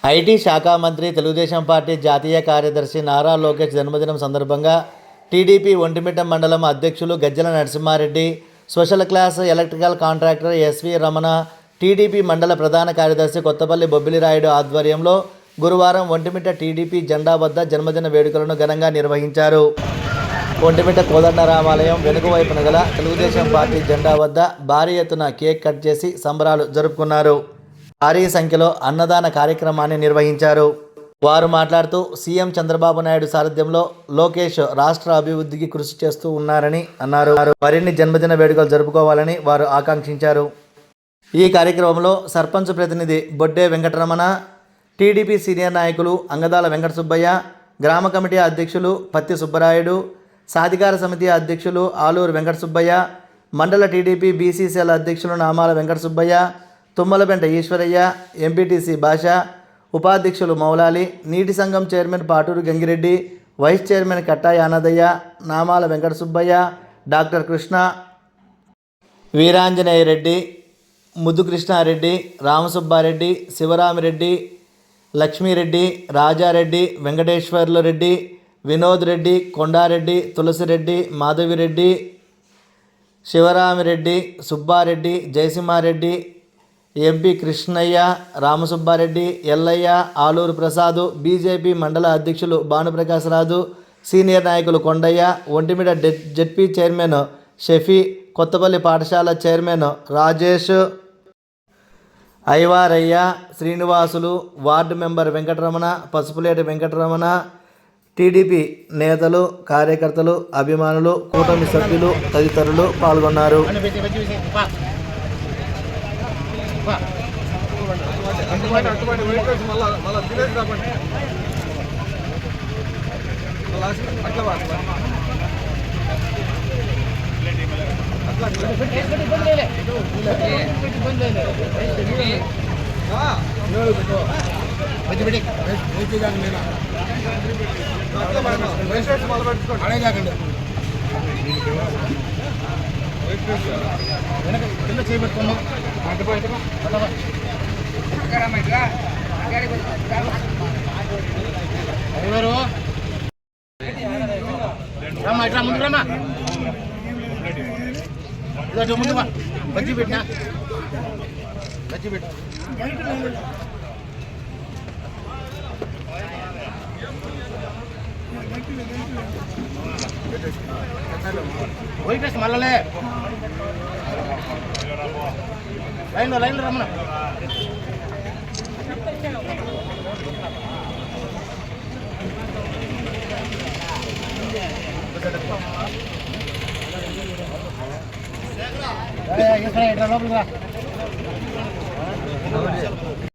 IT శాఖ మంత్రి Telugu Desam party జాతీయ కార్యదర్శి నారా లోకేష్ జన్మదినం సందర్భంగా టీడీపీ ఒంటిమిట్ట మండలం అధ్యక్షులు Gajjala Narasimha Reddy, special class electrical contractor SV Ramana, TDP మండల ప్రధాన కార్యదర్శి కొత్తపల్లి బొబ్బిలిరాయుడు ఆధ్వర్యంలో గురువారం ఒంటిమిట్ట టీడీపీ జెండా వద్ద జన్మదిన వేడుకలను ఘనంగా నిర్వహించారు. ఒంటిమిట్ట కోదండరామాలయం వెనుక వైపున గల తెలుగుదేశం పార్టీ జెండా వద్ద భారీ ఎత్తున కేక్ కట్ చేసి సంబరాలు జరుపుకున్నారు. భారీ సంఖ్యలో అన్నదాన కార్యక్రమాన్ని నిర్వహించారు. వారు మాట్లాడుతూ సీఎం చంద్రబాబు నాయుడు సారథ్యంలో లోకేష్ రాష్ట్ర అభివృద్ధికి కృషి చేస్తూ ఉన్నారని అన్నారు. మరిన్ని జన్మదిన వేడుకలు జరుపుకోవాలని వారు ఆకాంక్షించారు. ఈ కార్యక్రమంలో సర్పంచ్ ప్రతినిధి బొడ్డే వెంకటరమణ, టీడీపీ సీనియర్ నాయకులు అంగదాల వెంకట సుబ్బయ్య, గ్రామ కమిటీ అధ్యక్షులు పత్తి సుబ్బరాయుడు, సాధికార సమితి అధ్యక్షులు ఆలూరు వెంకట సుబ్బయ్య, మండల టీడీపీ బీసీసీఎల్ అధ్యక్షులు నామాల వెంకట సుబ్బయ్య, తుమ్మలపెంట ఈశ్వరయ్య, ఎంపీటీసీ భాష, ఉపాధ్యక్షులు మౌలాలి, నీటి సంఘం chairman Paturu Gangi Reddy, vice chairman Katta Yanadaiah, Namala Venkata Subbaiah, doctor Krishna, Veeranjaneya Reddy, Muddukrishna Reddy, Ramasubba Reddy, Sivarami Reddy, Lakshmi Reddy, Raja Reddy, Venkateswarlu Reddy, Vinod Reddy, Konda Reddy, Tulasi Reddy, Madhavi Reddy, Sivarami Reddy, Subba Reddy, Jayasimha Reddy, MP Krishnaiah, Ramasubba Reddy, Yellaiah, Aluru Prasad, BJP మండల అధ్యక్షులు భానుప్రకాశరాజు, సీనియర్ నాయకులు కొండయ్య, ఒంటిమిట జెడ్పీ చైర్మన్ షఫీ, కొత్తపల్లి పాఠశాల chairman Rajesh, Aivaraiah, Srinivasulu, ward member Venkataramana, Pasupuleti Venkataramana, TDP నేతలు, కార్యకర్తలు, అభిమానులు, కూటమి సభ్యులు తదితరులు పాల్గొన్నారు. బజ్జీ పెట్టినా బజ్జీ పెట్టు పోయి మళ్ళలే లైన్లో రమ్మన లోపలికి